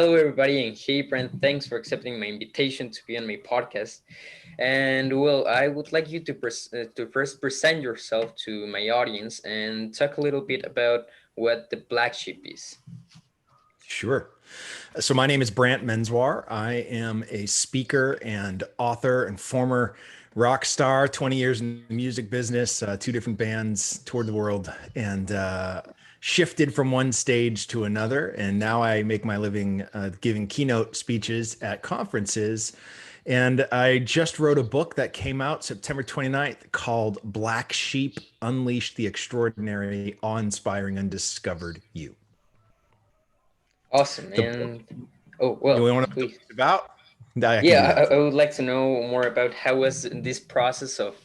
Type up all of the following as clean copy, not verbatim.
Hello, everybody, and hey, Brent. Thanks for accepting my invitation to be on my podcast. And well, I would like you to first present yourself to my audience and talk a little bit about what the black sheep is. Sure. So my name is Brant Menswar. I am a speaker and author and former rock star, 20 years in the music business, two different bands, toured the world, and shifted from one stage to another. And now I make my living giving keynote speeches at conferences. And I just wrote a book that came out September 29th called Black Sheep: Unleash the Extraordinary, Awe-Inspiring, Undiscovered You. Awesome. The book And oh you well, want to know please. about? I can do Yeah, that I for you. would like to know more about how was this process of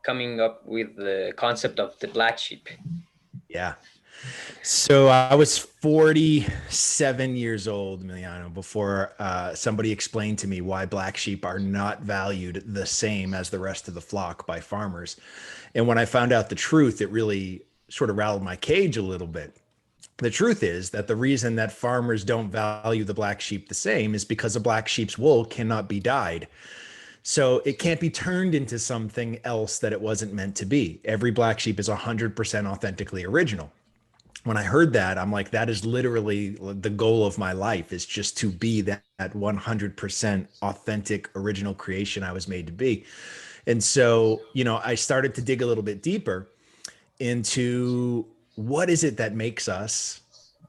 coming up with the concept of the black sheep. Yeah. So I was 47 years old, Emiliano, before somebody explained to me why black sheep are not valued the same as the rest of the flock by farmers. And when I found out the truth, it really sort of rattled my cage a little bit. The truth is that the reason that farmers don't value the black sheep the same is because a black sheep's wool cannot be dyed. So it can't be turned into something else that it wasn't meant to be. Every black sheep is 100% authentically original. When I heard that, I'm like, that is literally the goal of my life, is just to be that 100% authentic original creation I was made to be. And so, I started to dig a little bit deeper into what is it that makes us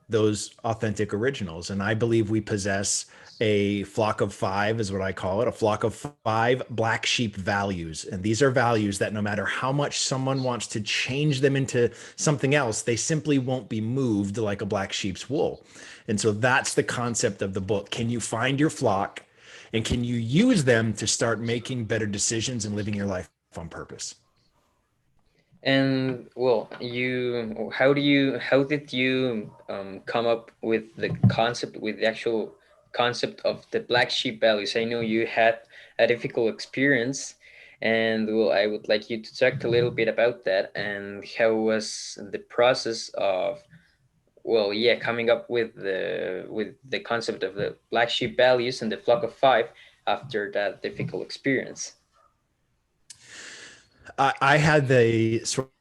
those authentic originals. And I believe we possess a flock of five, is what I call it, a flock of five black sheep values. And these are values that no matter how much someone wants to change them into something else, they simply won't be moved like a black sheep's wool. And so that's the concept of the book. Can you find your flock, and can you use them to start making better decisions and living your life on purpose? And well, how did you come up with the concept, with the actual concept of the black sheep values? I know you had a difficult experience, and well, I would like you to talk a little bit about that and how was the process of coming up with the concept of the black sheep values and the flock of five after that difficult experience. I had the sort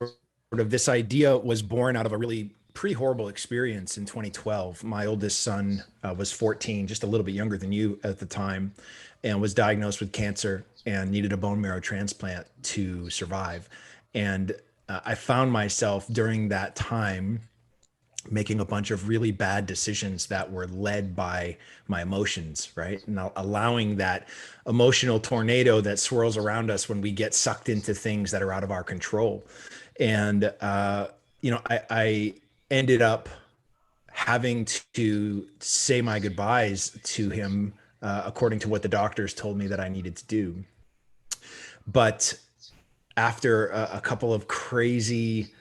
of this idea was born out of a really pretty horrible experience in 2012. My oldest son was 14, just a little bit younger than you at the time, and was diagnosed with cancer and needed a bone marrow transplant to survive. And I found myself during that time making a bunch of really bad decisions that were led by my emotions, right? And allowing that emotional tornado that swirls around us when we get sucked into things that are out of our control. And, I ended up having to say my goodbyes to him, according to what the doctors told me that I needed to do. But after a couple of crazy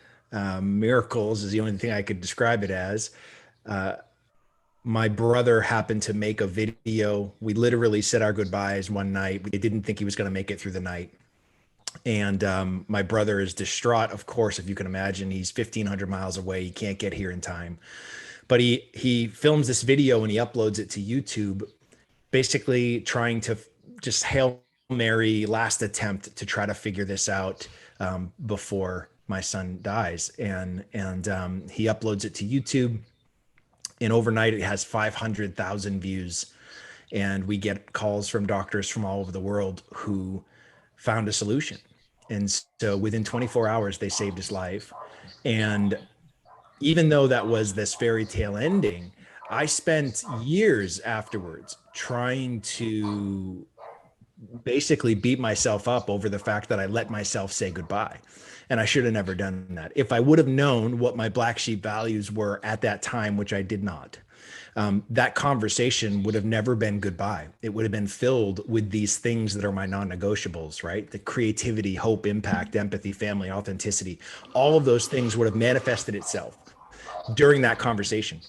miracles, is the only thing I could describe it as. My brother happened to make a video. We literally said our goodbyes one night. We didn't think he was going to make it through the night. And my brother is distraught, of course, if you can imagine. He's 1,500 miles away. He can't get here in time. But he films this video and he uploads it to YouTube, basically trying to just Hail Mary last attempt to try to figure this out before my son dies. And he uploads it to YouTube, and overnight it has 500,000 views. And we get calls from doctors from all over the world who found a solution. And so within 24 hours, they saved his life. And even though that was this fairy tale ending, I spent years afterwards trying to basically beat myself up over the fact that I let myself say goodbye. And I should have never done that. If I would have known what my black sheep values were at that time, which I did not, that conversation would have never been goodbye. It would have been filled with these things that are my non-negotiables, right? The creativity, hope, impact, empathy, family, authenticity. All of those things would have manifested itself during that conversation,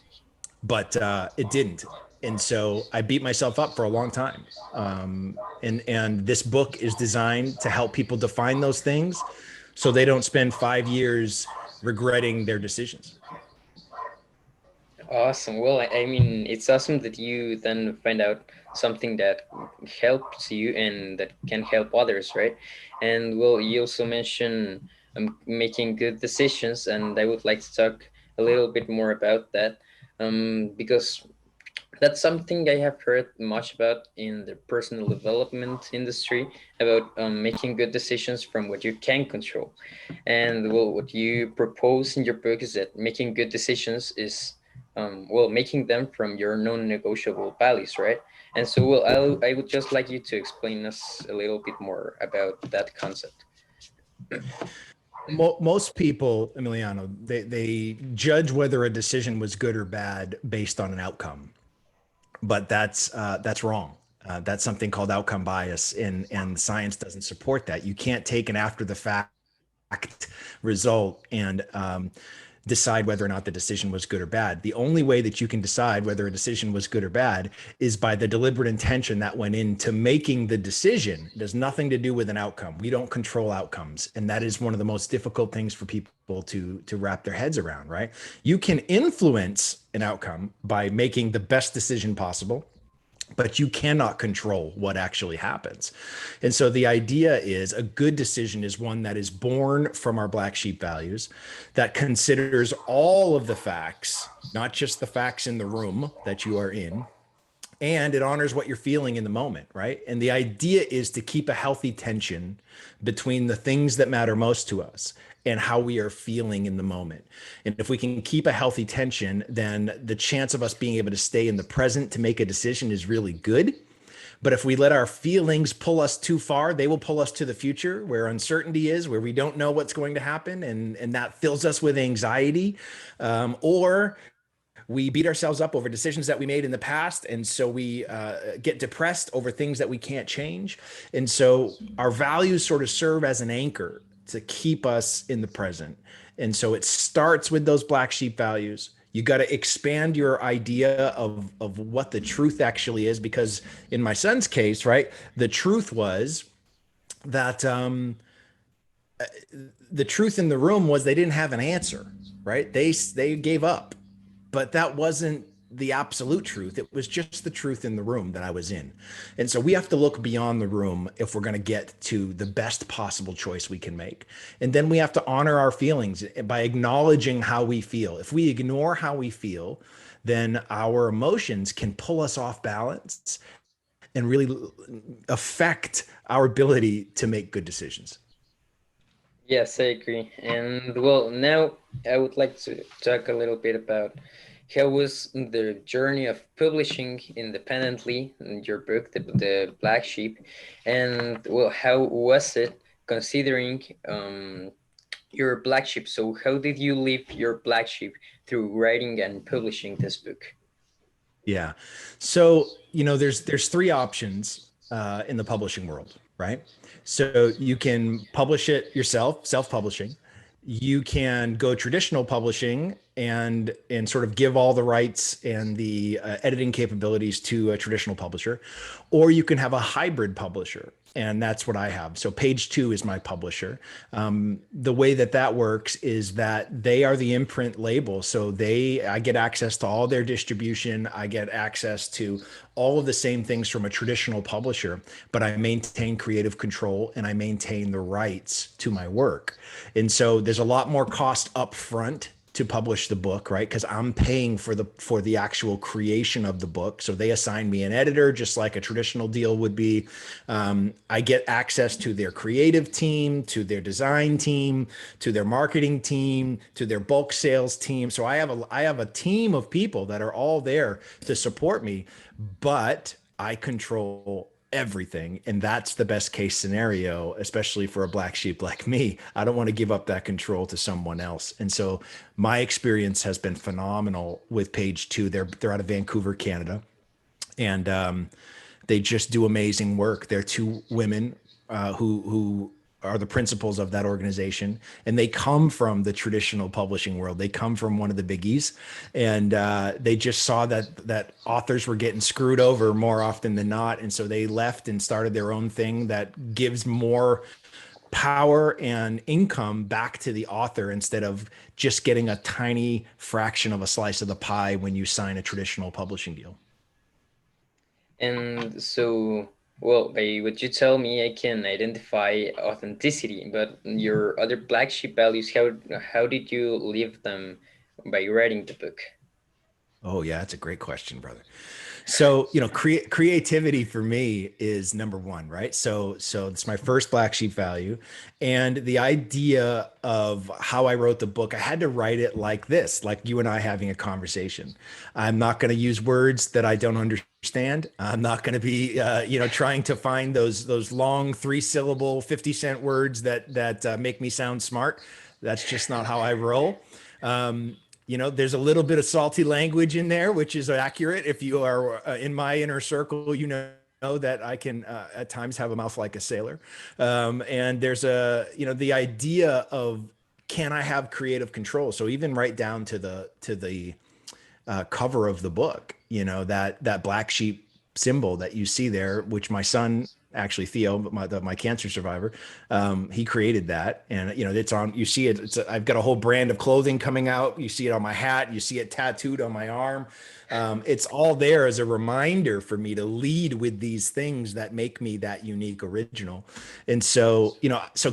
but it didn't. And so I beat myself up for a long time. And this book is designed to help people define those things so they don't spend 5 years regretting their decisions. Awesome. Well, I mean, it's awesome that you then find out something that helps you and that can help others, right? And well, you also mentioned making good decisions, and I would like to talk a little bit more about that, because that's something I have heard much about in the personal development industry about making good decisions from what you can control. And well, what you propose in your book is that making good decisions is, well, making them from your non-negotiable values, right? And so, well, I would just like you to explain us a little bit more about that concept. Most people, Emiliano, they judge whether a decision was good or bad based on an outcome, but that's wrong. That's something called outcome bias, and science doesn't support that. You can't take an after the fact result and decide whether or not the decision was good or bad. The only way that you can decide whether a decision was good or bad is by the deliberate intention that went into making the decision. It has nothing to do with an outcome. We don't control outcomes. And that is one of the most difficult things for people to wrap their heads around, right? You can influence an outcome by making the best decision possible, but you cannot control what actually happens. And so the idea is a good decision is one that is born from our black sheep values, that considers all of the facts, not just the facts in the room that you are in, and it honors what you're feeling in the moment, right? And the idea is to keep a healthy tension between the things that matter most to us and how we are feeling in the moment. And if we can keep a healthy tension, then the chance of us being able to stay in the present to make a decision is really good. But if we let our feelings pull us too far, they will pull us to the future where uncertainty is, where we don't know what's going to happen. And that fills us with anxiety. Or we beat ourselves up over decisions that we made in the past, and so we get depressed over things that we can't change. And so our values sort of serve as an anchor to keep us in the present. And so it starts with those black sheep values. You got to expand your idea of what the truth actually is, because in my son's case, right, the truth was that the truth in the room was they didn't have an answer, right? They gave up, but that wasn't the absolute truth. It was just the truth in the room that I was in. And so we have to look beyond the room if we're going to get to the best possible choice we can make. And then we have to honor our feelings by acknowledging how we feel. If we ignore how we feel, then our emotions can pull us off balance and really affect our ability to make good decisions. Yes, I agree. And well, now I would like to talk a little bit about how was the journey of publishing independently in your book, the Black Sheep, and well, how was it considering your black sheep? So, how did you live your black sheep through writing and publishing this book? Yeah. So, there's three options in the publishing world, right? So you can publish it yourself, self-publishing. You can go traditional publishing and sort of give all the rights and the editing capabilities to a traditional publisher, or you can have a hybrid publisher. And that's what I have. So Page Two is my publisher. The way that that works is that they are the imprint label. So I get access to all their distribution. I get access to all of the same things from a traditional publisher, but I maintain creative control and I maintain the rights to my work. And so there's a lot more cost up front to publish the book, right? Because I'm paying for the actual creation of the book. So they assign me an editor, just like a traditional deal would be. I get access to their creative team, to their design team, to their marketing team, to their bulk sales team. So I have a team of people that are all there to support me, but I control everything. And that's the best case scenario, especially for a black sheep like me. I don't want to give up that control to someone else. And so my experience has been phenomenal with Page Two. They're out of Vancouver, Canada. And they just do amazing work. They're two women who are the principals of that organization, and they come from the traditional publishing world. They come from one of the biggies, and they just saw that authors were getting screwed over more often than not, and so they left and started their own thing that gives more power and income back to the author instead of just getting a tiny fraction of a slice of the pie when you sign a traditional publishing deal. And so, well, by what you tell me, I can identify authenticity. But your other black sheep values, how did you live them by writing the book? Oh yeah, that's a great question, brother. So, creativity for me is number one, right? So it's my first black sheep value. And the idea of how I wrote the book, I had to write it like this, like you and I having a conversation. I'm not going to use words that I don't understand. I'm not going to be, trying to find those long 3-syllable 50-cent words that make me sound smart. That's just not how I roll. There's a little bit of salty language in there, which is accurate. If you are in my inner circle, know that I can at times have a mouth like a sailor. And there's the idea of, can I have creative control? So even right down to the cover of the book, that black sheep symbol that you see there, which my son, actually Theo, my cancer survivor, he created that, and it's on. You see it. I've got a whole brand of clothing coming out. You see it on my hat. You see it tattooed on my arm. It's all there as a reminder for me to lead with these things that make me that unique, original. And so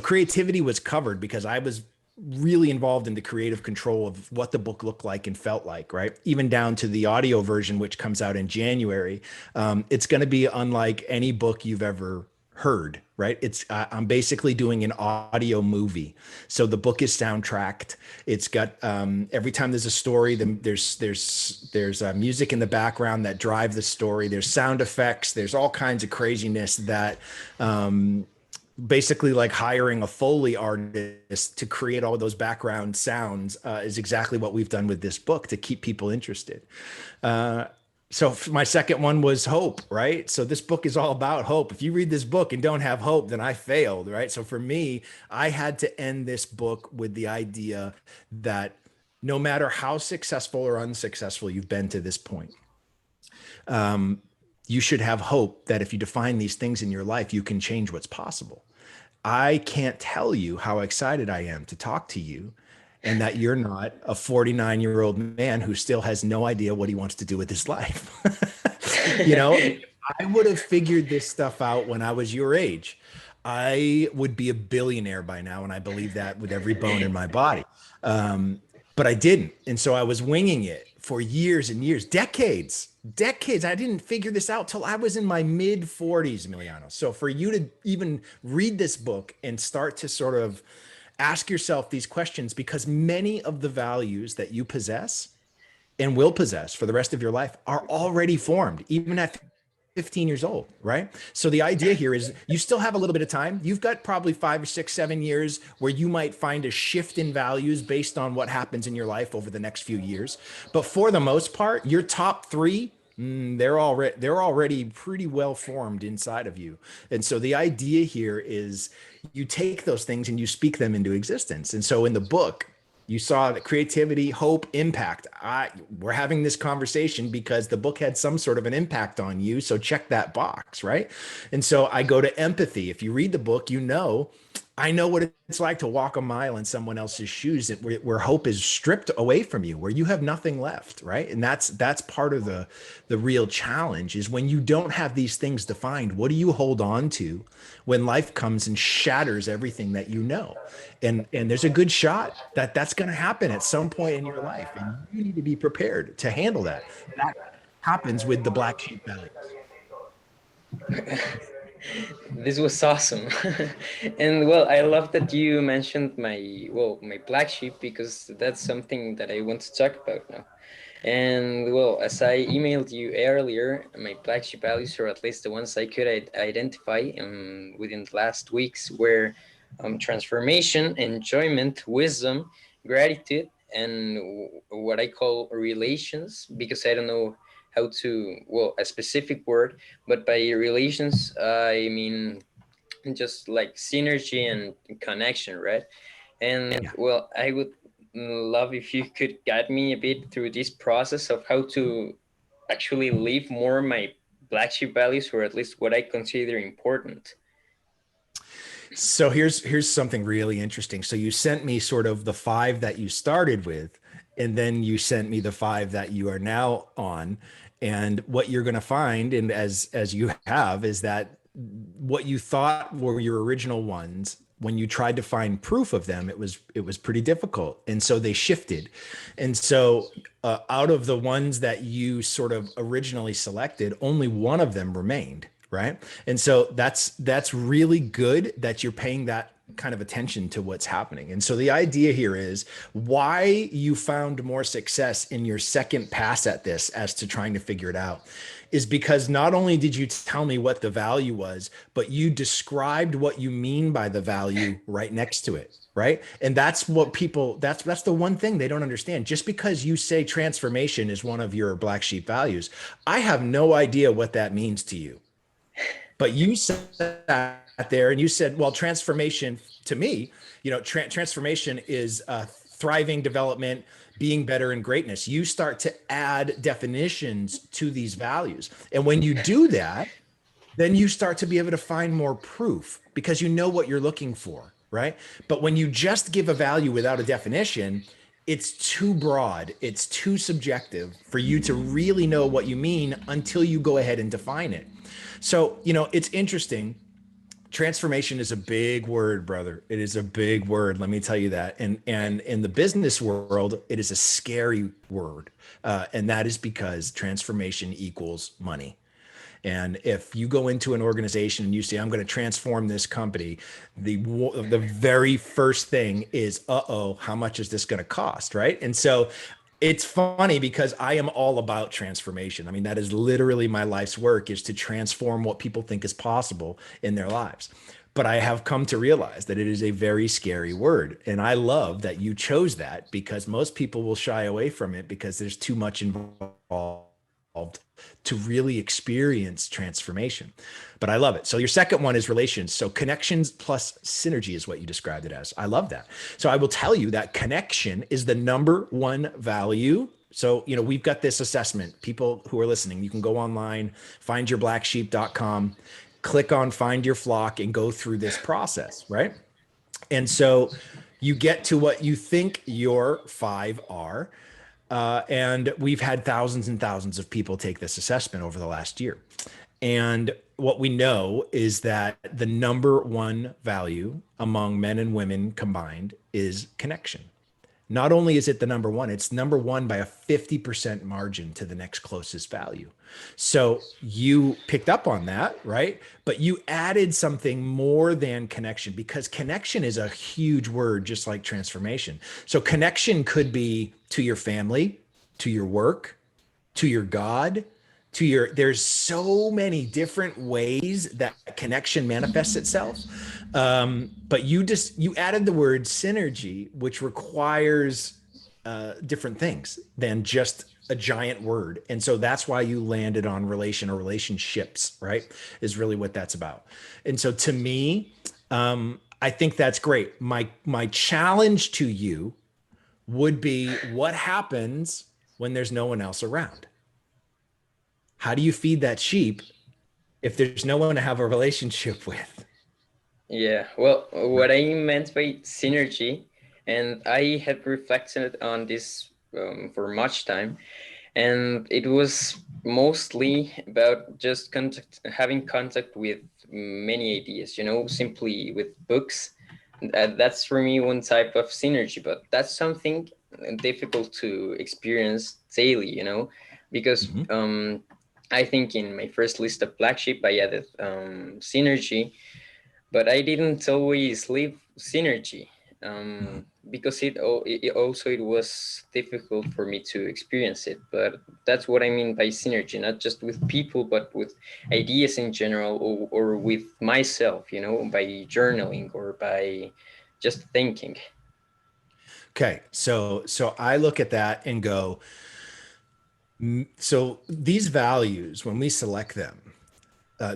creativity was covered because I was really involved in the creative control of what the book looked like and felt like, right? Even down to the audio version, which comes out in January. It's going to be unlike any book you've ever heard, right? I'm basically doing an audio movie. So the book is soundtracked. It's got every time there's a story, there's music in the background that drive the story. There's sound effects. There's all kinds of craziness that basically like hiring a Foley artist to create all those background sounds is exactly what we've done with this book to keep people interested. So my second one was hope, right? So this book is all about hope. If you read this book and don't have hope, then I failed, right? So for me, I had to end this book with the idea that no matter how successful or unsuccessful you've been to this point, you should have hope that if you define these things in your life, you can change what's possible. I can't tell you how excited I am to talk to you and that you're not a 49-year-old man who still has no idea what he wants to do with his life. If I would have figured this stuff out when I was your age, I would be a billionaire by now. And I believe that with every bone in my body. But I didn't. And so I was winging it for years and years, decades. I didn't figure this out till I was in my mid 40s, Emiliano. So for you to even read this book and start to sort of ask yourself these questions, because many of the values that you possess and will possess for the rest of your life are already formed, even at 15 years old, right? So the idea here is you still have a little bit of time. You've got probably 5 or 6, 7 years where you might find a shift in values based on what happens in your life over the next few years. But for the most part, your top three, they're already pretty well formed inside of you. And so the idea here is you take those things and you speak them into existence. And so in the book, you saw that creativity, hope, impact. We're having this conversation because the book had some sort of an impact on you. So check that box, right? And so I go to empathy. If you read the book, I know what it's like to walk a mile in someone else's shoes where hope is stripped away from you, where you have nothing left, right? And that's part of the real challenge is when you don't have these things defined, what do you hold on to when life comes and shatters everything that you know? And there's a good shot that that's going to happen at some point in your life, and you need to be prepared to handle that. That happens with the black sheep values. This was awesome. And well, I love that you mentioned my black sheep, because that's something that I want to talk about now. And well, as I emailed you earlier, my black sheep values, or at least the ones I could identify within the last weeks, were transformation, enjoyment, wisdom, gratitude, and what I call relations, because I don't know how to, well, a specific word, but by relations, I mean just like synergy and connection, right? And Yeah. well, I would love if you could guide me a bit through this process of how to actually live more my black sheep values, or at least what I consider important. So here's something really interesting. So you sent me sort of the five that you started with, and then you sent me the five that you are now on. And what you're going to find, and as you have, is that what you thought were your original ones, when you tried to find proof of them, it was pretty difficult, and so they shifted. And so out of the ones that you sort of originally selected, only one of them remained, right? And so that's really good that you're paying that kind of attention to what's happening. And so the idea here is why you found more success in your second pass at this as to trying to figure it out is because not only did you tell me what the value was, but you described what you mean by the value right next to it. Right. And that's what people, that's the one thing they don't understand. Just because you say transformation is one of your black sheep values, I have no idea what that means to you. But you sat there and you said, well, transformation to me, transformation is thriving development, being better, and greatness. You start to add definitions to these values. And when you do that, then you start to be able to find more proof because you know what you're looking for, right? But when you just give a value without a definition, it's too broad, it's too subjective for you to really know what you mean until you go ahead and define it. So, it's interesting. Transformation is a big word, brother. It is a big word. Let me tell you that. And in the business world, it is a scary word. And that is because transformation equals money. And if you go into an organization and you say, I'm going to transform this company, the very first thing is, uh-oh, how much is this going to cost? Right. And so it's funny because I am all about transformation. I mean, that is literally my life's work, is to transform what people think is possible in their lives. But I have come to realize that it is a very scary word. And I love that you chose that because most people will shy away from it because there's too much involved to really experience transformation. But I love it. So your second one is relations. So connections plus synergy is what you described it as. I love that. So I will tell you that connection is the number one value. So, we've got this assessment. People who are listening, you can go online, findyourblacksheep.com, click on find your flock and go through this process, right? And so you get to what you think your five are. And we've had thousands and thousands of people take this assessment over the last year. And what we know is that the number one value among men and women combined is connection. Not only is it the number one, it's number one by a 50% margin to the next closest value. So you picked up on that, right? But you added something more than connection, because connection is a huge word, just like transformation. So connection could be to your family, to your work, to your God, there's so many different ways that connection manifests itself. But you added the word synergy, which requires different things than just a giant word. And so that's why you landed on relation or relationships, right? Is really what that's about. And so to me, I think that's great. My challenge to you would be, what happens when there's no one else around? How do you feed that sheep if there's no one to have a relationship with? Yeah, well, what Right. I meant by synergy, and I had reflected on this for much time, and it was mostly about just having contact with many ideas, simply with books. That's for me one type of synergy, but that's something difficult to experience daily, because Mhm. I think in my first list of black sheep I added synergy, but I didn't always live synergy, because it was difficult for me to experience it. But that's what I mean by synergy, not just with people, but with ideas in general, or with myself, by journaling or by just thinking. Okay, so I look at that and go, so these values, when we select them,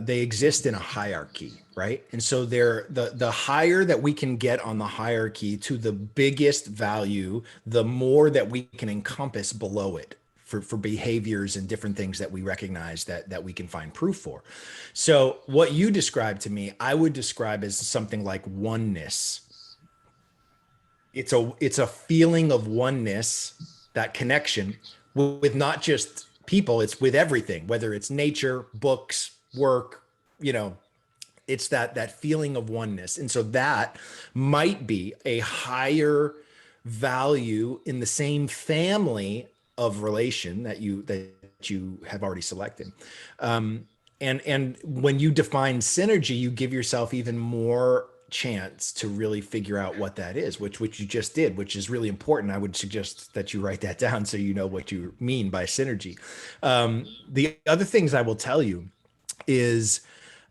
they exist in a hierarchy, right? And so they're the higher that we can get on the hierarchy to the biggest value, the more that we can encompass below it for behaviors and different things that we recognize that we can find proof for. So what you described to me, I would describe as something like oneness. It's a feeling of oneness, that connection with not just people, it's with everything, whether it's nature, books, work, you know, it's that feeling of oneness. And so that might be a higher value in the same family of relation that you have already selected. And when you define synergy, you give yourself even more chance to really figure out what that is, which you just did, which is really important. I would suggest that you write that down so you know what you mean by synergy. The other things I will tell you is,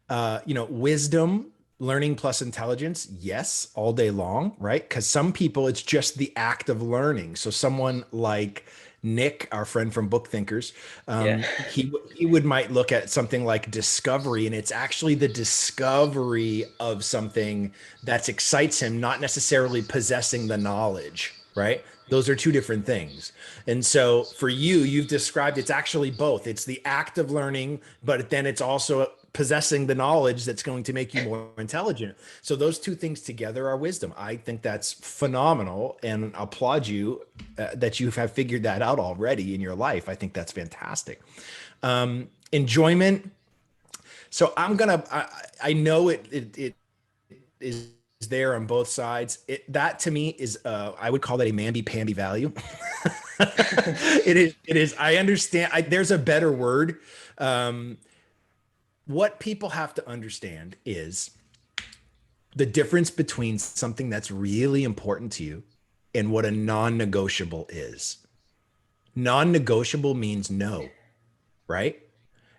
wisdom, learning plus intelligence, yes, all day long, right? Because some people, it's just the act of learning. So someone like Nick, our friend from Book Thinkers, Yeah. he would might look at something like discovery, and it's actually the discovery of something that excites him, not necessarily possessing the knowledge, right? Those are two different things. And so for you, you've described it's actually both. It's the act of learning, but then it's also possessing the knowledge that's going to make you more intelligent. So those two things together are wisdom. I think that's phenomenal, and applaud you that you have figured that out already in your life. I think that's fantastic. Enjoyment. So I know it is there on both sides. That to me is, I would call that a mamby-pamby value. It is. I understand. There's a better word. What people have to understand is the difference between something that's really important to you and what a non-negotiable is. Non-negotiable means no, right?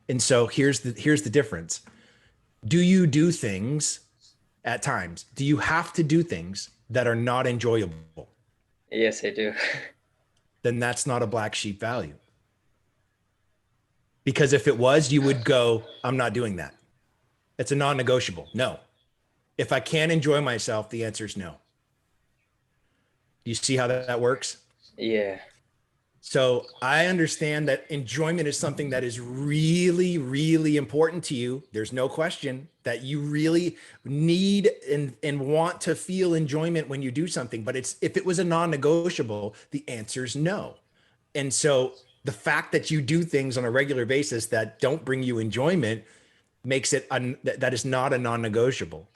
And so here's the difference. Do you do things at times? Do you have to do things that are not enjoyable? Yes, I do. Then that's not a black sheep value. Because if it was, you would go, I'm not doing that. It's a non-negotiable. No. If I can't enjoy myself, the answer is no. Do you see how that works? Yeah. So I understand that enjoyment is something that is really, really important to you. There's no question that you really need and want to feel enjoyment when you do something. But if it was a non-negotiable, the answer is no. And so the fact that you do things on a regular basis that don't bring you enjoyment makes it that is not a non-negotiable.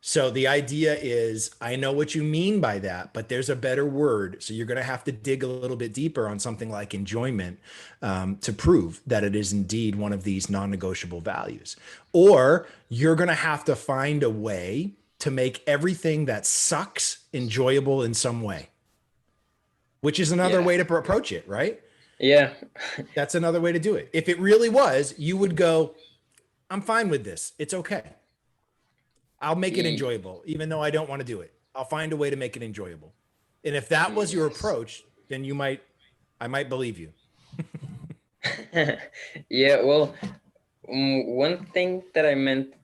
So the idea is, I know what you mean by that, but there's a better word. So you're going to have to dig a little bit deeper on something like enjoyment, to prove that it is indeed one of these non-negotiable values. Or you're going to have to find a way to make everything that sucks enjoyable in some way, which is another Yeah. way to approach it, right? Yeah. That's another way to do it. If it really was, you would go, I'm fine with this. It's okay. I'll make it Ye- enjoyable, even though I don't want to do it. I'll find a way to make it enjoyable. And if that was your Yes. approach, then I might believe you. Yeah, well, one thing that I meant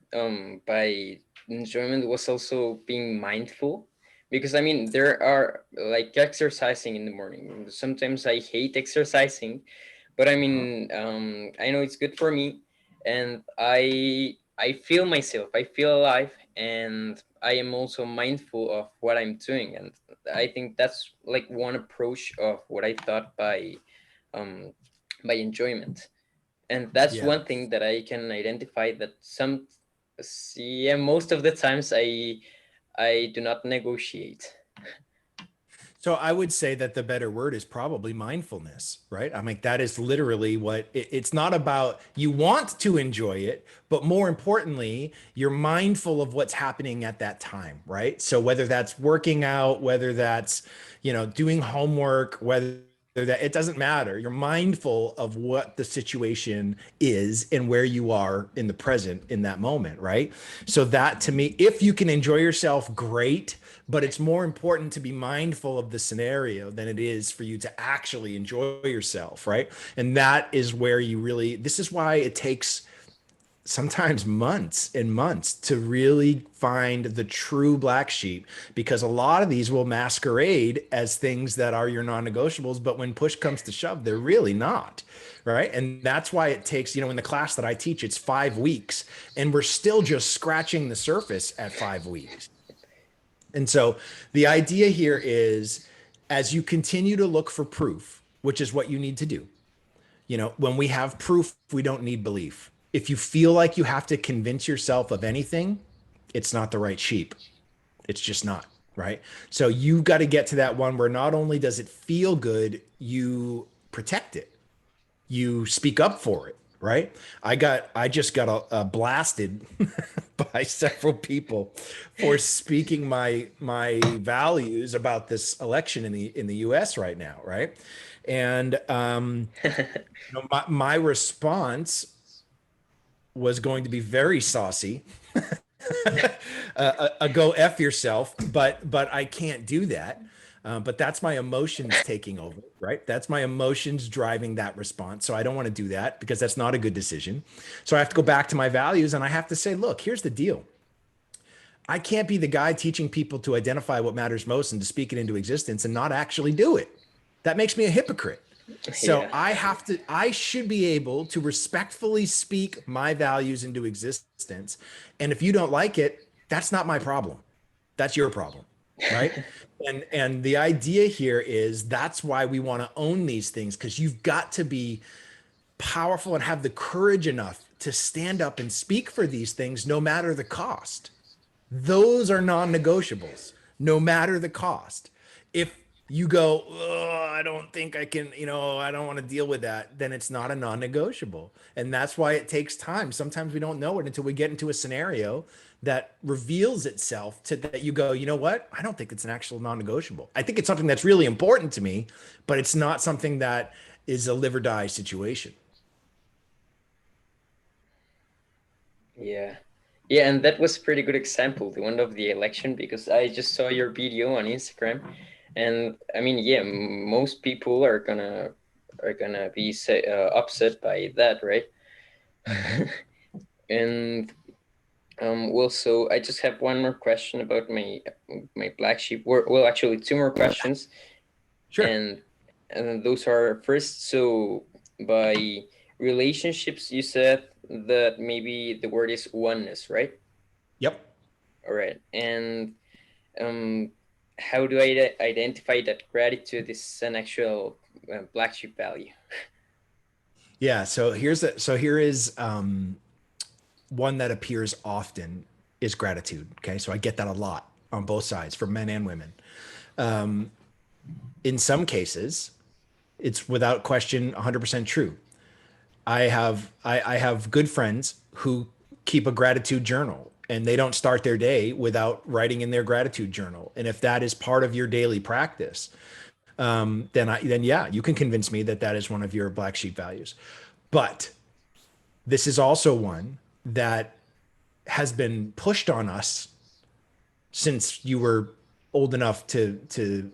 by enjoyment was also being mindful, because I mean there are like exercising in the morning. Sometimes I hate exercising, but I Uh-huh. mean I know it's good for me, and I feel myself. I feel alive, and I am also mindful of what I'm doing, and I think that's like one approach of what I thought um by enjoyment. And that's Yeah. one thing that I can identify, that some, yeah, most of the times I do not negotiate. So I would say that the better word is probably mindfulness, right? I mean, that is literally what it's not about. You want to enjoy it, but more importantly, you're mindful of what's happening at that time, right? So whether that's working out, whether that's, doing homework, whether that it doesn't matter. You're mindful of what the situation is and where you are in the present in that moment, right? So that to me, if you can enjoy yourself, great, but it's more important to be mindful of the scenario than it is for you to actually enjoy yourself, right? And that is where this is why it takes sometimes months and months to really find the true black sheep, because a lot of these will masquerade as things that are your non-negotiables, but when push comes to shove, they're really not. Right. And that's why it takes, in the class that I teach, it's 5 weeks and we're still just scratching the surface at 5 weeks. And so the idea here is, as you continue to look for proof, which is what you need to do, when we have proof, we don't need belief. If you feel like you have to convince yourself of anything, it's not the right sheep. It's just not, right? So you got to get to that one where not only does it feel good, you protect it. You speak up for it, right? I just got blasted by several people for speaking my values about this election in the US right now, right? And my response was going to be very saucy, a go F yourself, but I can't do that. But that's my emotions taking over, right? That's my emotions driving that response. So I don't want to do that because that's not a good decision. So I have to go back to my values and I have to say, look, here's the deal. I can't be the guy teaching people to identify what matters most and to speak it into existence and not actually do it. That makes me a hypocrite. So Yeah. I should be able to respectfully speak my values into existence. And if you don't like it, that's not my problem. That's your problem. Right. And the idea here is that's why we want to own these things, because you've got to be powerful and have the courage enough to stand up and speak for these things, no matter the cost. Those are non-negotiables, no matter the cost. If you go, oh, I don't think I can, I don't want to deal with that, then it's not a non-negotiable. And that's why it takes time. Sometimes we don't know it until we get into a scenario that reveals itself to that you go, you know what? I don't think it's an actual non-negotiable. I think it's something that's really important to me, but it's not something that is a live or die situation. Yeah. Yeah, and that was a pretty good example, the one of the election, because I just saw your video on Instagram, and I mean, yeah, most people are gonna be upset by that, right? Mhm. And well, so I just have one more question about my black sheep. Well, actually, two more questions, Sure. and those are first. So by relationships, you said that maybe the word is oneness, right? Yep. All right, and um, how do I identify that gratitude is an actual black sheep value? Yeah. So here is one that appears often is gratitude. Okay. So I get that a lot on both sides for men and women. Um, in some cases, it's without question 100% true. I have good friends who keep a gratitude journal and they don't start their day without writing in their gratitude journal. And if that is part of your daily practice, then yeah, you can convince me that that is one of your black sheep values. But this is also one that has been pushed on us since you were old enough to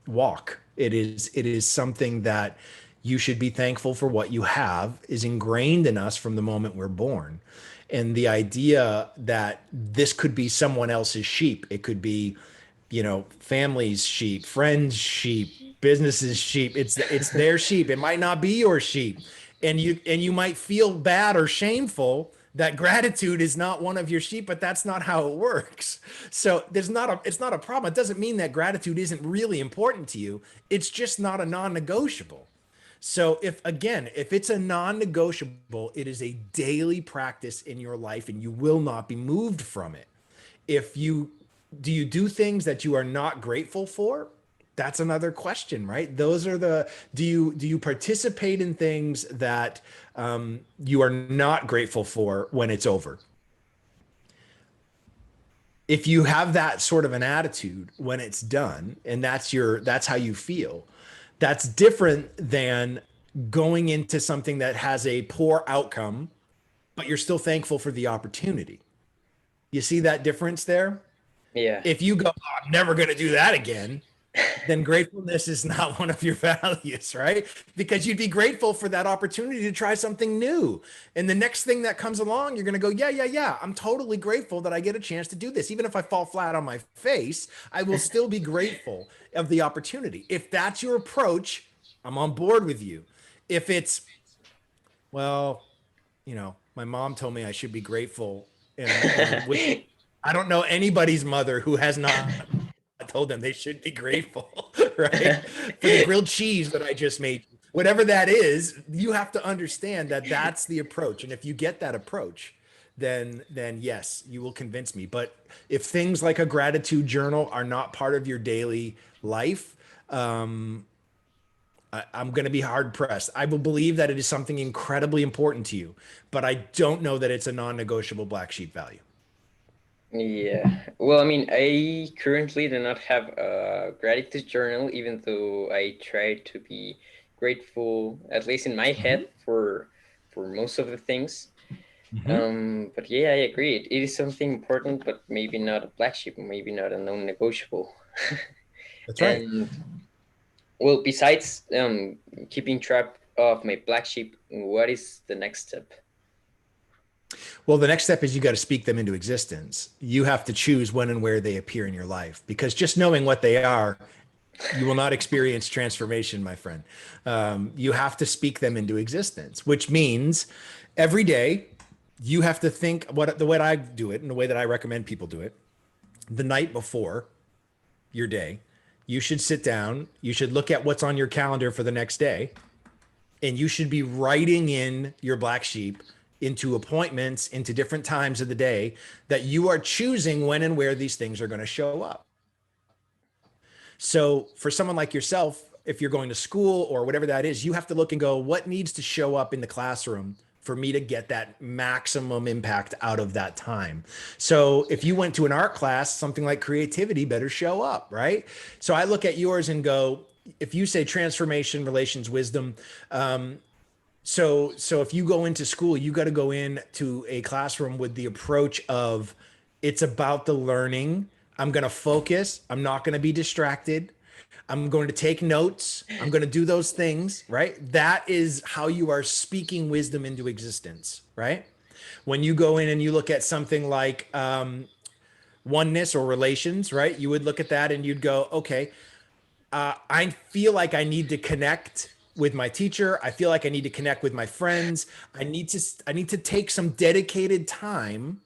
walk. It is something that you should be thankful for. What you have is ingrained in us from the moment we're born. And the idea that this could be someone else's sheep, it could be, family's sheep, friends' sheep, businesses' sheep. It's their sheep. It might not be your sheep. And you might feel bad or shameful that gratitude is not one of your sheep, but that's not how it works. So it's not a problem. It doesn't mean that gratitude isn't really important to you. It's just not a non-negotiable. So if it's a non-negotiable, it is a daily practice in your life and you will not be moved from it. If you Do you do things that you are not grateful for? That's another question, right? Those are the do you participate in things that you are not grateful for when it's over? If you have that sort of an attitude when it's done, and that's how you feel, that's different than going into something that has a poor outcome, but you're still thankful for the opportunity. You see that difference there? Yeah. If you go, oh, I'm never going to do that again, then gratefulness is not one of your values, right? Because you'd be grateful for that opportunity to try something new. And the next thing that comes along, you're going to go, yeah, yeah, yeah. I'm totally grateful that I get a chance to do this. Even if I fall flat on my face, I will still be grateful of the opportunity. If that's your approach, I'm on board with you. If it's, well, my mom told me I should be grateful, and which I don't know anybody's mother who has not told them they should be grateful, right? For the grilled cheese that I just made. Whatever that is, you have to understand that that's the approach. And if you get that approach, then yes, you will convince me. But if things like a gratitude journal are not part of your daily life, um, I'm going to be hard pressed. I will believe that it is something incredibly important to you, but I don't know that it's a non-negotiable black sheep value. Yeah. Well, I mean, I currently do not have a gratitude journal, even though I try to be grateful, at least in my Mhm. head, for most of the things. Mhm. But yeah, I agree. It is something important, but maybe not a black sheep, maybe not a non-negotiable. That's right. And well, besides keeping track of my black sheep, what is the next step? Well, the next step is you got to speak them into existence. You have to choose when and where they appear in your life because just knowing what they are, you will not experience transformation, my friend. You have to speak them into existence, which means every day you have to think what the way I do it and the way that I recommend people do it. The night before your day, you should sit down, you should look at what's on your calendar for the next day, and you should be writing in your black sheep into appointments, into different times of the day that you are choosing when and where these things are going to show up. So for someone like yourself, if you're going to school or whatever that is, you have to look and go, what needs to show up in the classroom for me to get that maximum impact out of that time? So if you went to an art class, something like creativity better show up, right? So I look at yours and go, if you say transformation, relations, wisdom, so if you go into school, you got to go in to a classroom with the approach of it's about the learning. I'm going to focus. I'm not going to be distracted. I'm going to take notes. I'm going to do those things, right? That is how you are speaking wisdom into existence, right? When you go in and you look at something like oneness or relations, right? You would look at that and you'd go, okay, I feel like I need to connect with my teacher. I feel like I need to connect with my friends. I need to take some dedicated time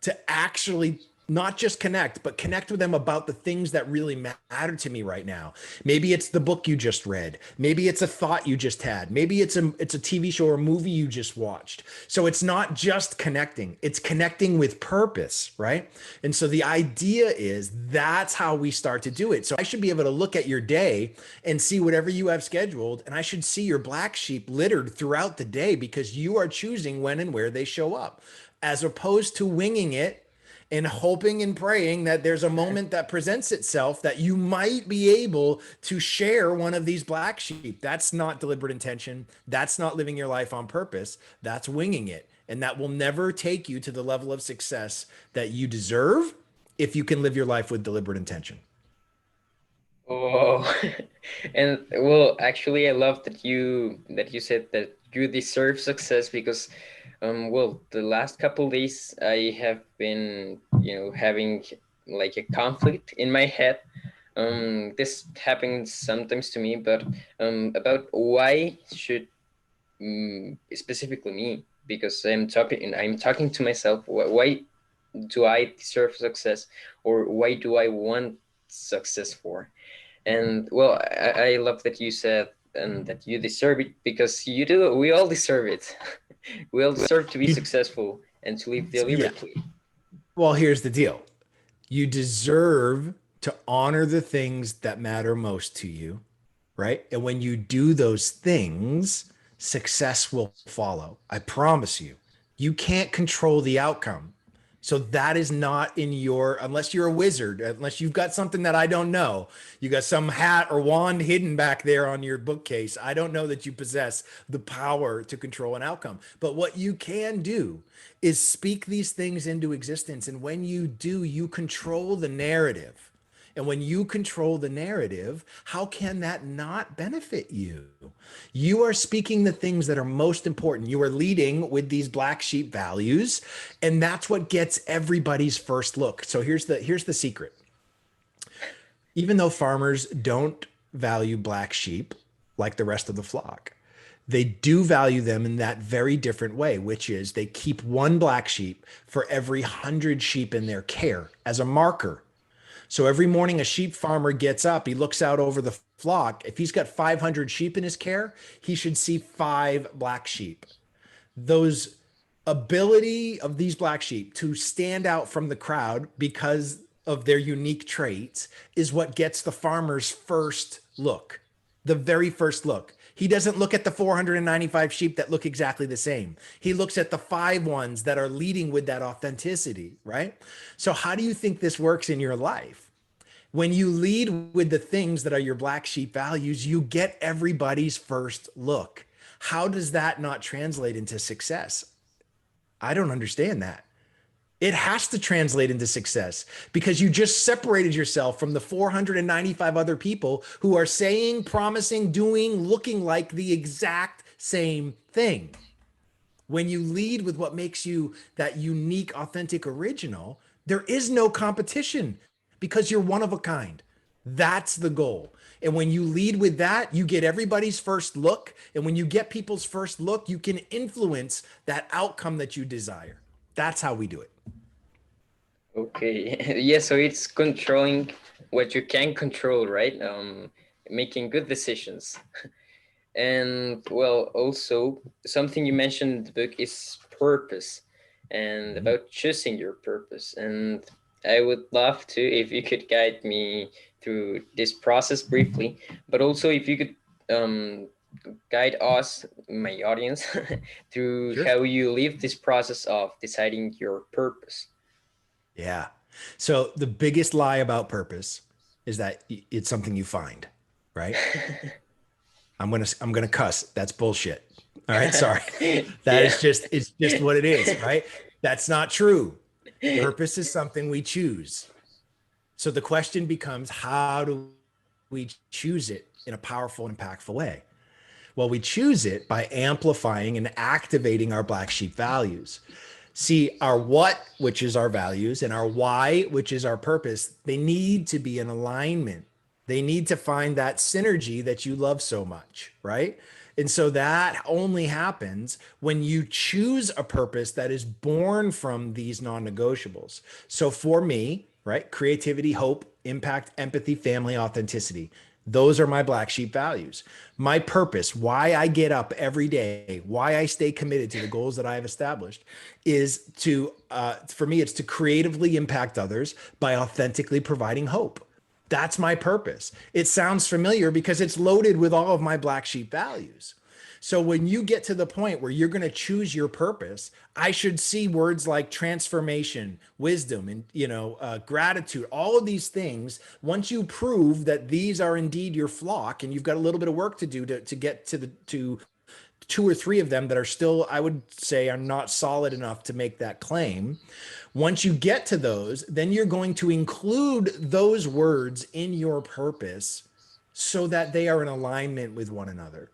to actually not just connect, but connect with them about the things that really matter to me right now. Maybe it's the book you just read. Maybe it's a thought you just had. Maybe it's a TV show or movie you just watched. So it's not just connecting, it's connecting with purpose, right? And so the idea is that's how we start to do it. So I should be able to look at your day and see whatever you have scheduled, and I should see your black sheep littered throughout the day because you are choosing when and where they show up, as opposed to winging it and hoping and praying that there's a moment that presents itself that you might be able to share one of these black sheep. That's not deliberate intention. That's not living your life on purpose. That's winging it. And that will never take you to the level of success that you deserve if you can live your life with deliberate intention. Oh, and well, actually, I love that you said that you deserve success because, well, the last couple days I have been, having like a conflict in my head. This happens sometimes to me, but about why should specifically me, because I'm talking to myself. Why do I deserve success, or why do I want success for? And well, I love that you said and that you deserve it because you do. We all deserve it. We all deserve to be You, successful and to live yeah. deliberately. Well, here's the deal. You deserve to honor the things that matter most to you, right? And when you do those things, success will follow. I promise you. You can't control the outcome. So that is not in your, unless you're a wizard, unless you've got something that I don't know. You got some hat or wand hidden back there on your bookcase. I don't know that you possess the power to control an outcome. But what you can do is speak these things into existence. And when you do, you control the narrative. And when you control the narrative, how can that not benefit you? You are speaking the things that are most important. You are leading with these black sheep values, and that's what gets everybody's first look. So here's the secret. Even though farmers don't value black sheep like the rest of the flock, they do value them in that very different way, which is they keep one black sheep for every 100 sheep in their care as a marker. So every morning a sheep farmer gets up, he looks out over the flock. If he's got 500 sheep in his care, he should see 5 black sheep. Those ability of these black sheep to stand out from the crowd because of their unique traits is what gets the farmer's first look, the very first look. He doesn't look at the 495 sheep that look exactly the same. He looks at the 5 ones that are leading with that authenticity, right? So, how do you think this works in your life? When you lead with the things that are your black sheep values, you get everybody's first look. How does that not translate into success? I don't understand that. It has to translate into success because you just separated yourself from the 495 other people who are saying, promising, doing, looking like the exact same thing. When you lead with what makes you that unique, authentic, original, there is no competition because you're one of a kind. That's the goal. And when you lead with that, you get everybody's first look. And when you get people's first look, you can influence that outcome that you desire. That's how we do it. Okay. Yeah, so it's controlling what you can control, right? Making good decisions. And well, also something you mentioned in the book is purpose and Mhm. about choosing your purpose. And I would love to, if you could guide me through this process briefly, but also if you could guide us, my audience, through Sure. how you live this process of deciding your purpose. Yeah. So the biggest lie about purpose is that it's something you find, right? I'm gonna cuss. That's bullshit. All right, sorry. That Yeah. is just it's just what it is, right? That's not true. Purpose is something we choose. So the question becomes, how do we choose it in a powerful and impactful way? Well, we choose it by amplifying and activating our black sheep values. See, our what, which is our values, and our why, which is our purpose, they need to be in alignment. They need to find that synergy that you love so much, right? And so that only happens when you choose a purpose that is born from these non negotiables. So for me, right, creativity, hope, impact, empathy, family, authenticity. Those are my black sheep values. My purpose, why I get up every day, why I stay committed to the goals that I have established, is for me, it's to creatively impact others by authentically providing hope. That's my purpose. It sounds familiar because it's loaded with all of my black sheep values. So when you get to the point where you're going to choose your purpose, I should see words like transformation, wisdom, and gratitude. All of these things. Once you prove that these are indeed your flock, and you've got a little bit of work to do to get to 2 or 3 of them that are still, I would say, are not solid enough to make that claim. Once you get to those, then you're going to include those words in your purpose so that they are in alignment with one another,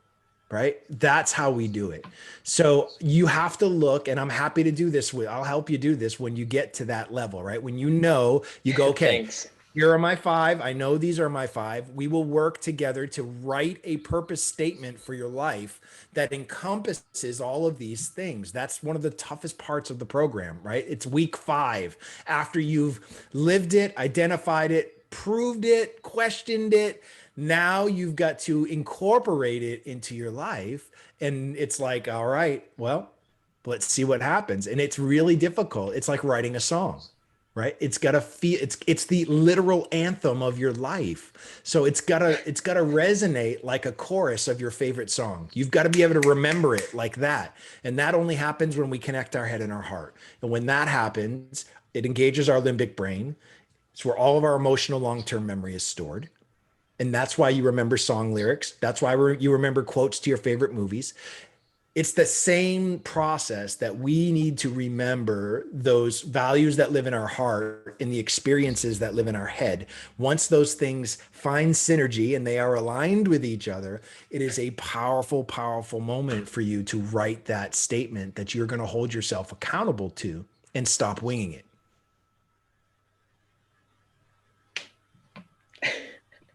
right? That's how we do it. So you have to look, and I'm happy to do this I'll help you do this when you get to that level, right? When you go, okay, Thanks. here are my 5. I know these are my 5. We will work together to write a purpose statement for your life that encompasses all of these things. That's one of the toughest parts of the program, right? It's week 5. After you've lived it, identified it, proved it, questioned it, now you've got to incorporate it into your life. And it's like, all right, well, let's see what happens. And it's really difficult. It's like writing a song, right? It's got to feel, it's the literal anthem of your life. So it's got to resonate like a chorus of your favorite song. You've got to be able to remember it like that. And that only happens when we connect our head and our heart. And when that happens, it engages our limbic brain. It's where all of our emotional long-term memory is stored. And that's why you remember song lyrics. That's why you remember quotes to your favorite movies. It's the same process that we need to remember those values that live in our heart and the experiences that live in our head. Once those things find synergy and they are aligned with each other, it is a powerful, powerful moment for you to write that statement that you're going to hold yourself accountable to and stop winging it.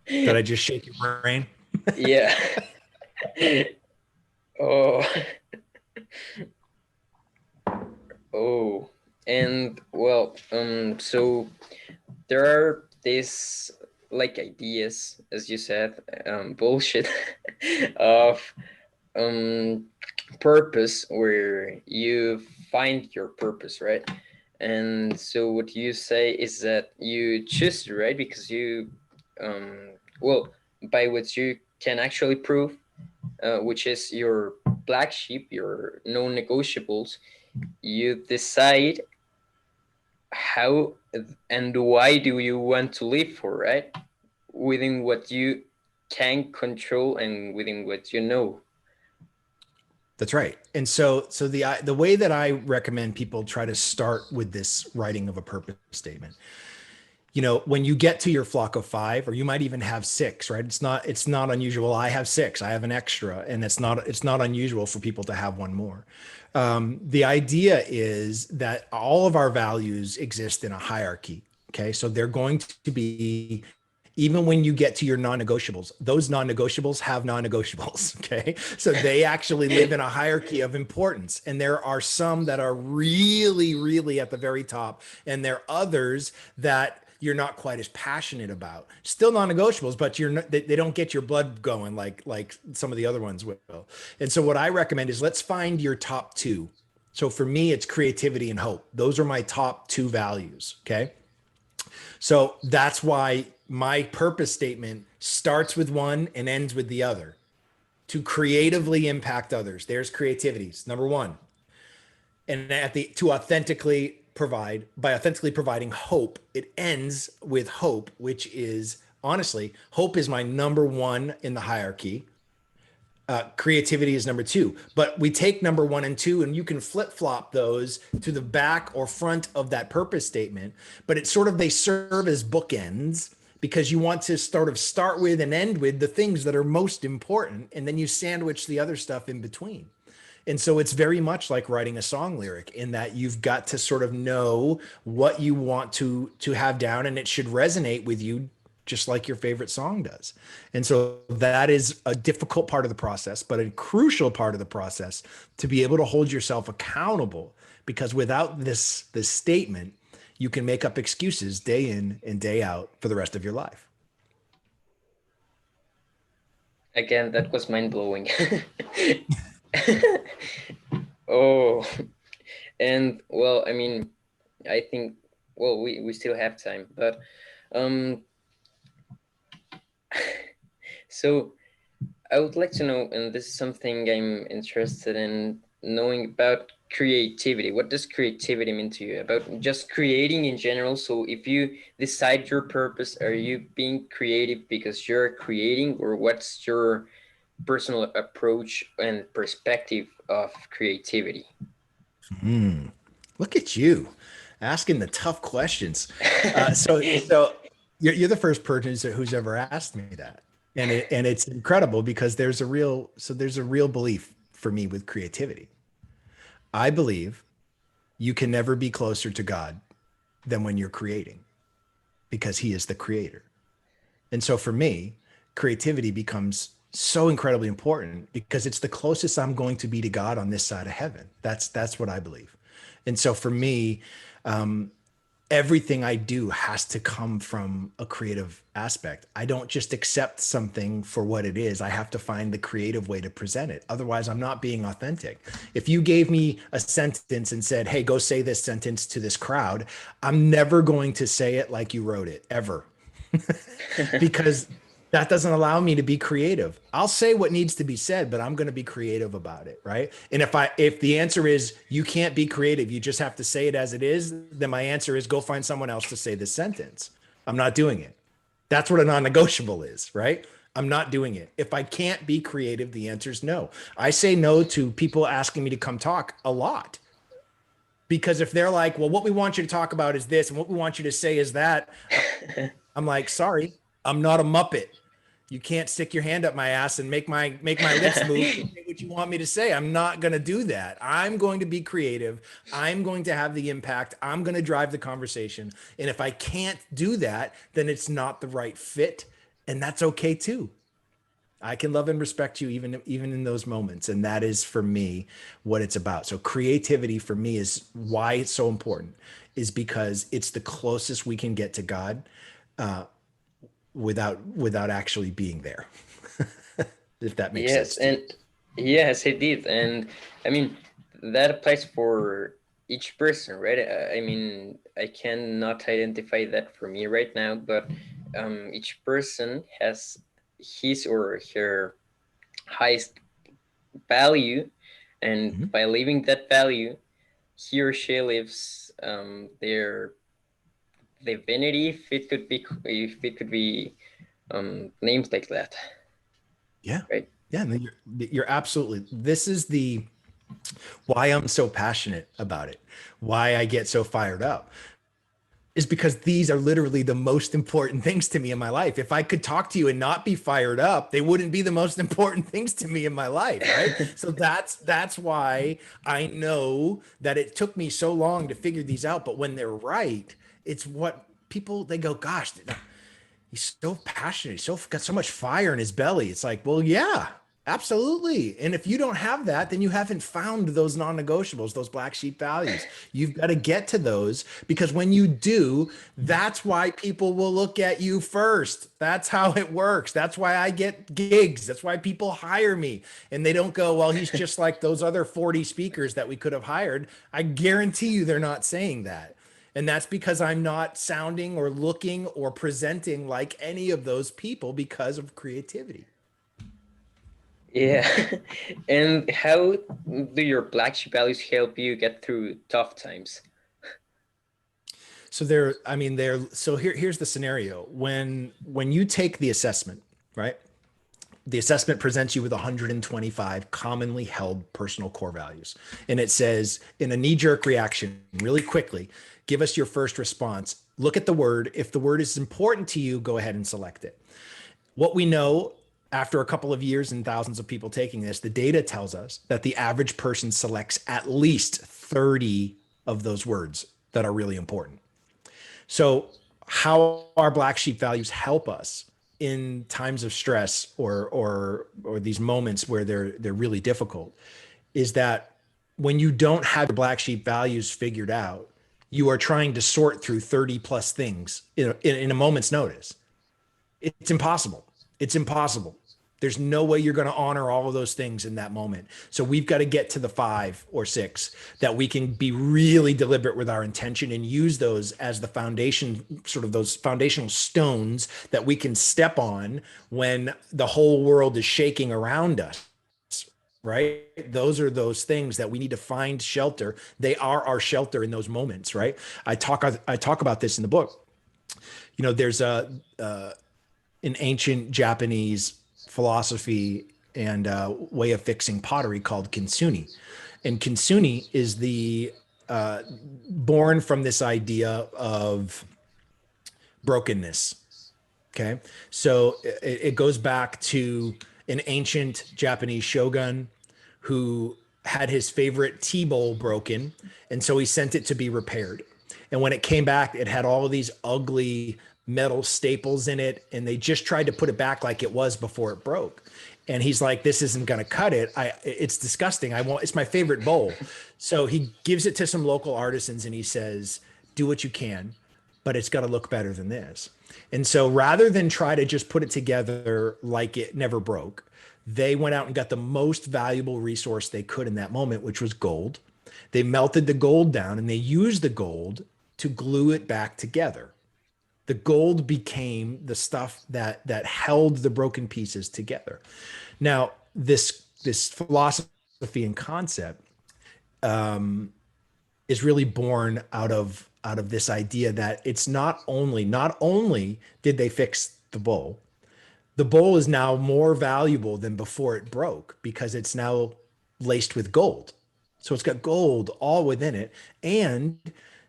Did I just shake your brain? Yeah. Oh. Oh. And well, so there are these like ideas, as you said, bullshit of um purpose, where you find your purpose, right? And so what you say is that you choose it, right? Because you well, by what you can actually prove, which is your black sheep, your non-negotiables, you decide how and why do you want to live for, right? Within what you can control and within what you know. That's right. And so the way that I recommend people try to start with this writing of a purpose statement, when you get to your flock of five, or you might even have six, right? It's not unusual. I have six. I have an extra, and it's not unusual for people to have one more. The idea is that all of our values exist in a hierarchy. Okay, so they're going to be, even when you get to your non-negotiables, those non-negotiables have non-negotiables. Okay, so they actually live in a hierarchy of importance, and there are some that are really, really at the very top, and there are others that you're not quite as passionate about. Still non-negotiables, but they don't get your blood going like some of the other ones will. And so what I recommend is, let's find your top two. So for me, it's creativity and hope. Those are my top two values. Okay. So that's why my purpose statement starts with one and ends with the other: to creatively impact others. There's creativity. It's number one. And to authentically provide, by authentically providing hope, it ends with hope, which is, honestly, hope is my number one in the hierarchy. Creativity is number two, but we take number one and two, and you can flip flop those to the back or front of that purpose statement. But it's sort of, they serve as bookends, because you want to sort of start with and end with the things that are most important, and then you sandwich the other stuff in between. And so it's very much like writing a song lyric, in that you've got to sort of know what you want to have down, and it should resonate with you just like your favorite song does. And so that is a difficult part of the process, but a crucial part of the process, to be able to hold yourself accountable, because without this statement, you can make up excuses day in and day out for the rest of your life. Again, that was mind blowing. Oh, and well, I mean, I think, well, we still have time, but um, so I would like to know, and this is something I'm interested in knowing about creativity. What does creativity mean to you? About just creating in general. So if you decide your purpose, are you being creative because you're creating, or what's your personal approach and perspective of creativity? Mm, look at you asking the tough questions. So you're the first person who's ever asked me that, and it's incredible, because there's a real belief for me with creativity. I believe you can never be closer to God than when you're creating, because He is the creator. And so for me, creativity becomes so incredibly important, because it's the closest I'm going to be to God on this side of heaven. That's what I believe. And so for me, um, everything I do has to come from a creative aspect. I don't just accept something for what it is. I have to find the creative way to present it. Otherwise, I'm not being authentic. If you gave me a sentence and said, "Hey, go say this sentence to this crowd," I'm never going to say it like you wrote it, ever. Because that doesn't allow me to be creative. I'll say what needs to be said, but I'm going to be creative about it, right? And if the answer is you can't be creative, you just have to say it as it is, then my answer is go find someone else to say this sentence. I'm not doing it. That's what a non-negotiable is, right? I'm not doing it. If I can't be creative, the answer is no. I say no to people asking me to come talk a lot, because if they're like, well, what we want you to talk about is this and what we want you to say is that, I'm like, sorry, I'm not a Muppet. You can't stick your hand up my ass and make my lips move to say what you want me to say. I'm not going to do that. I'm going to be creative. I'm going to have the impact. I'm going to drive the conversation. And if I can't do that, then it's not the right fit, and that's okay too. I can love and respect you even in those moments, and that is for me what it's about. So creativity for me is why it's so important, is because it's the closest we can get to God without actually being there. If that makes Yes, sense to you. and yes, it did. And I mean, that applies for each person, right? I mean, I cannot identify that for me right now, but each person has his or her highest value, and Mhm. by living that value, he or she lives their divinity, if it could be names like that, Yeah. right? Yeah, and you're absolutely. This is the why I'm so passionate about it. Why I get so fired up is because these are literally the most important things to me in my life. If I could talk to you and not be fired up, they wouldn't be the most important things to me in my life, right? So that's why I know that it took me so long to figure these out, but when they're right, it's what people they go, gosh, he's so passionate. He's so got so much fire in his belly. It's like, well, yeah, absolutely. And if you don't have that, then you haven't found those non-negotiables, those black sheep values. You've got to get to those, because when you do, that's why people will look at you first. That's how it works. That's why I get gigs. That's why people hire me, and they don't go, well, he's just like those other 40 speakers that we could have hired. I guarantee you they're not saying that. And that's because I'm not sounding or looking or presenting like any of those people because of creativity. Yeah. And how do your black sheep values help you get through tough times? So I mean, so here's the scenario. When you take the assessment, right? The assessment presents you with 125 commonly held personal core values. And it says, in a knee jerk reaction, really quickly, give us your first response. Look at the word. If the word is important to you, go ahead and select it. What we know after a couple of years and thousands of people taking this, the data tells us that the average person selects at least 30 of those words that are really important. So, how our black sheep values help us in times of stress or these moments where they're really difficult is that when you don't have your black sheep values figured out, you are trying to sort through 30 plus things in a moment's notice. It's impossible. It's impossible. There's no way you're going to honor all of those things in that moment. So we've got to get to the 5 or 6 that we can be really deliberate with our intention and use those as the foundation, sort of those foundational stones that we can step on when the whole world is shaking around us. Right? Those are those things that we need to find shelter. They are our shelter in those moments, right? I talk about this in the book. There's an ancient Japanese philosophy and way of fixing pottery called kintsugi. And kintsugi is the born from this idea of brokenness. Okay. So it goes back to an ancient Japanese shogun who had his favorite tea bowl broken. And so he sent it to be repaired. And when it came back, it had all of these ugly metal staples in it. And they just tried to put it back like it was before it broke. And he's like, this isn't going to cut it. It's disgusting. It's my favorite bowl. So he gives it to some local artisans and he says, do what you can, but it's got to look better than this. And so rather than try to just put it together like it never broke, they went out and got the most valuable resource they could in that moment, which was gold. They melted the gold down and they used the gold to glue it back together. The gold became the stuff that held the broken pieces together. Now, this philosophy and concept is really born out of this idea that it's not only did they fix the bowl, The bowl is now more valuable than before it broke because it's now laced with gold. So it's got gold all within it. And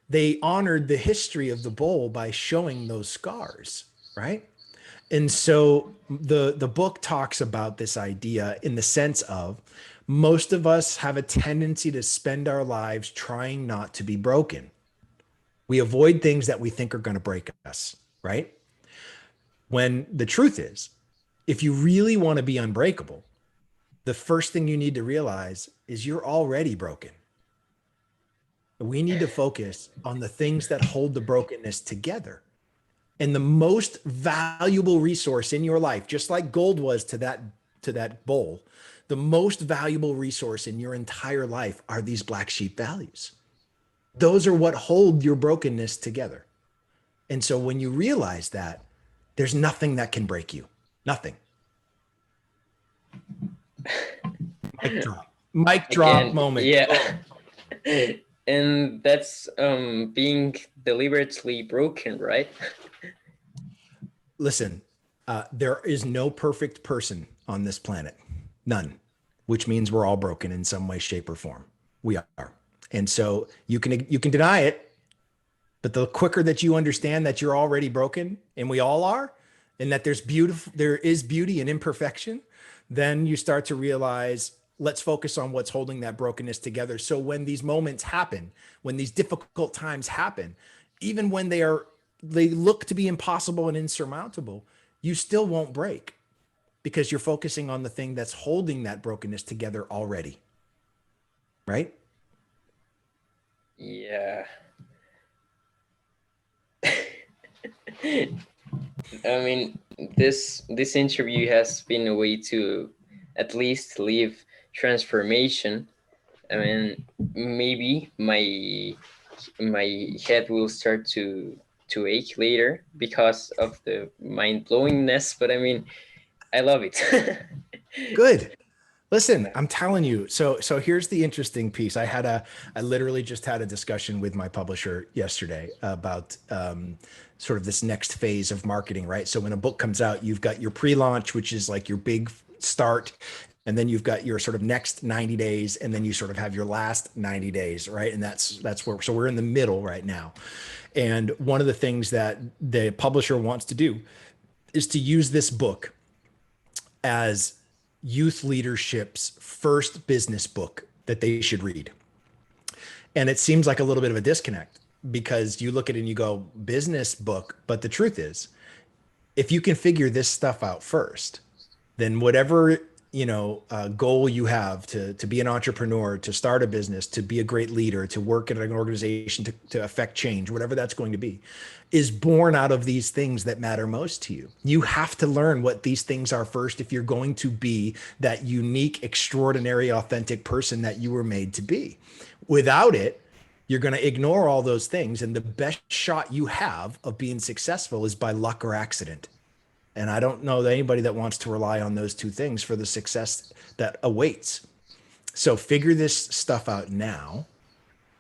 they honored the history of the bowl by showing those scars, right? And so the book talks about this idea in the sense of most of us have a tendency to spend our lives trying not to be broken. We avoid things that we think are going to break us, right? When the truth is, if you really want to be unbreakable, the first thing you need to realize is you're already broken. We need to focus on the things that hold the brokenness together. And the most valuable resource in your life, just like gold was to that bowl, the most valuable resource in your entire life are these black sheep values. Those are what hold your brokenness together. And so when you realize that, there's nothing that can break you. Nothing. Mic drop. Mic drop Again, moment. yeah. And that's being deliberately broken, right? Listen, there is no perfect person on this planet. None. Which means we're all broken in some way, shape, or form. We are. And so you can deny it, but the quicker that you understand that you're already broken, and we all are, and that there is beauty in imperfection, then you start to realize, let's focus on what's holding that brokenness together. So when these moments happen, when these difficult times happen, even when they look to be impossible and insurmountable, you still won't break because you're focusing on the thing that's holding that brokenness together already. Right? Yeah. I mean, this interview has been a way to at least leave transformation. I mean, maybe my head will start to ache later because of the mind blowingness, but I mean, I love it. Good. Listen, I'm telling you. So here's the interesting piece. I literally just had a discussion with my publisher yesterday about sort of this next phase of marketing, right? So when a book comes out, you've got your pre-launch, which is like your big start, and then you've got your sort of next 90 days, and then you sort of have your last 90 days, right? And that's where so we're in the middle right now. And one of the things that the publisher wants to do is to use this book as youth leadership's first business book that they should read. And it seems like a little bit of a disconnect because you look at it and you go, business book. But the truth is, if you can figure this stuff out first, then whatever goal you have to be an entrepreneur, to start a business, to be a great leader, to work in an organization, to affect change, whatever that's going to be, is born out of these things that matter most to you. You have to learn what these things are first if you're going to be that unique, extraordinary, authentic person that you were made to be. Without it, you're going to ignore all those things. And the best shot you have of being successful is by luck or accident. And I don't know anybody that wants to rely on those two things for the success that awaits. So figure this stuff out now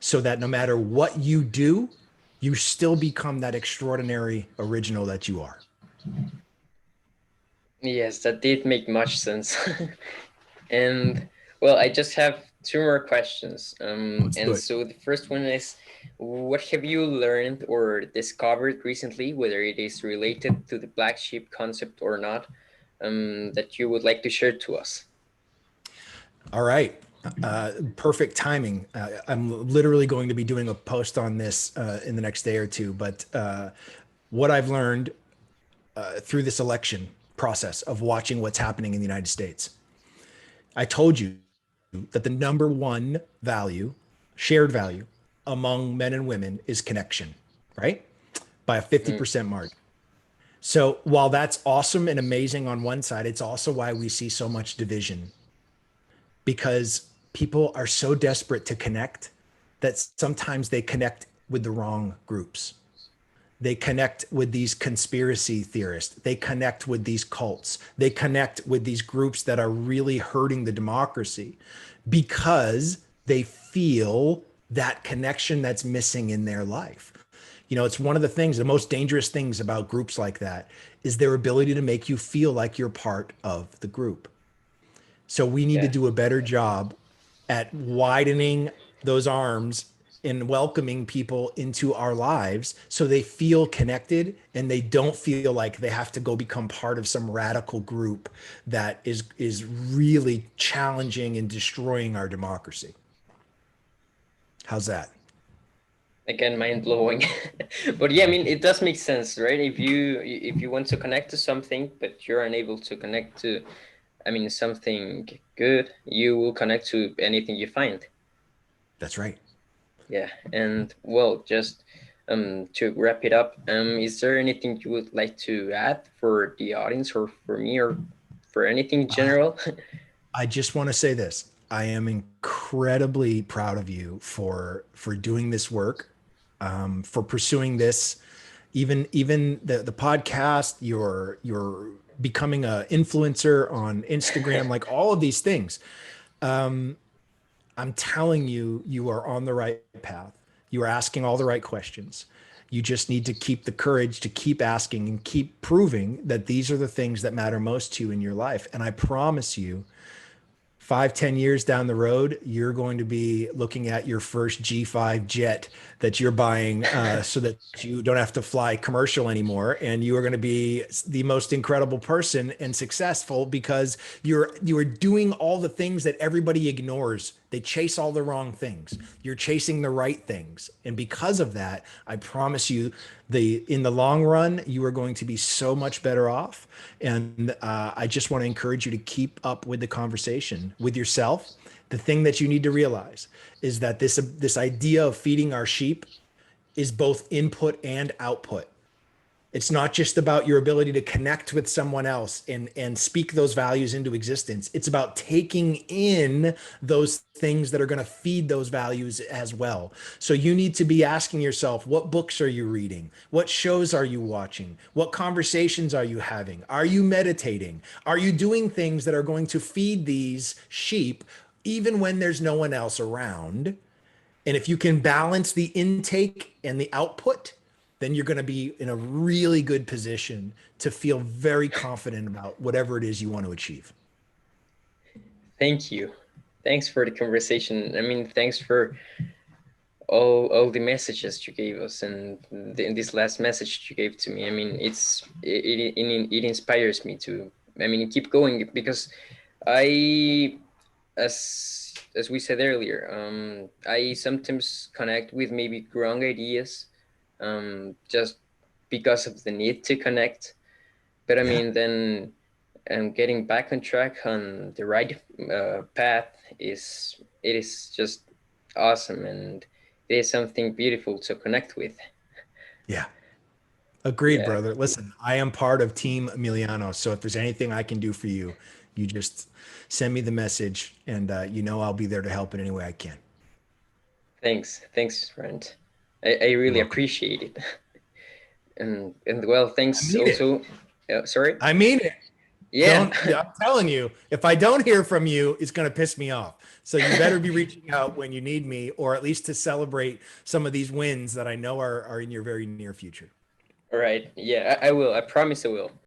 so that no matter what you do, you still become that extraordinary original that you are. Yes, that did make much sense. And well, I just have two more questions. Let's do And it. so the first one is, what have you learned or discovered recently, whether it is related to the black sheep concept or not, that you would like to share to us? All right. Perfect timing. I'm literally going to be doing a post on this in the next day or two. But what I've learned through this election process of watching what's happening in the United States, I told you that the number one value, shared value among men and women is connection, right? By a Mm, 50% margin. So while that's awesome and amazing on one side, it's also why we see so much division because people are so desperate to connect that sometimes they connect with the wrong groups. They connect with these conspiracy theorists. They connect with these cults. They connect with these groups that are really hurting the democracy because they feel that connection that's missing in their life. You know, it's one of the things, the most dangerous things about groups like that is their ability to make you feel like you're part of the group. So we need to Yeah. do a better job at widening those arms and welcoming people into our lives so they feel connected and they don't feel like they have to go become part of some radical group that is really challenging and destroying our democracy. How's that? Again, mind blowing. But yeah, I mean, it does make sense, right? If you want to connect to something, but you're unable to connect to, I mean, something good, you will connect to anything you find. That's right. Yeah, and well, just to wrap it up, is there anything you would like to add for the audience, or for me, or for anything in Uh, general? I just want to say this. I am incredibly proud of you for doing this work, for pursuing this. Even the podcast, you're becoming a influencer on Instagram, like all of these things. I'm telling you, you are on the right path. You are asking all the right questions. You just need to keep the courage to keep asking and keep proving that these are the things that matter most to you in your life. And I promise you, 5, 10 years down the road, you're going to be looking at your first G5 jet that you're buying so that you don't have to fly commercial anymore. And you are going to be the most incredible person and successful because you are doing all the things that everybody ignores. They chase all the wrong things. You're chasing the right things. And because of that, I promise you, in the long run, you are going to be so much better off. And I just want to encourage you to keep up with the conversation with yourself. The thing that you need to realize is that this idea of feeding our sheep is both input and output. It's not just about your ability to connect with someone else and speak those values into existence. It's about taking in those things that are going to feed those values as well. So you need to be asking yourself, what books are you reading? What shows are you watching? What conversations are you having? Are you meditating? Are you doing things that are going to feed these sheep even when there's no one else around? And if you can balance the intake and the output, then you're going to be in a really good position to feel very confident about whatever it is you want to achieve. Thank you. Thanks for the conversation. I mean, thanks for all the messages you gave us, and this last message you gave to me. I mean, it inspires me to, I mean, keep going, because I, as we said earlier, I sometimes connect with maybe wrong ideas, just because of the need to connect. But I Yeah. mean, then getting back on track on the right path is just awesome, and it is something beautiful to connect with. Yeah. Agreed, Yeah. brother. Listen, I am part of Team Emiliano. So if there's anything I can do for you, you just send me the message and I'll be there to help in any way I can. Thanks, Brent. I You're really welcome. appreciate it. And well, I thanks mean it. also. Sorry. I mean it. Yeah. Don't, I'm telling you, if I don't hear from you, it's going to piss me off. So you better be reaching out when you need me, or at least to celebrate some of these wins that I know are in your very near future. All right. Yeah, I will. I promise I will.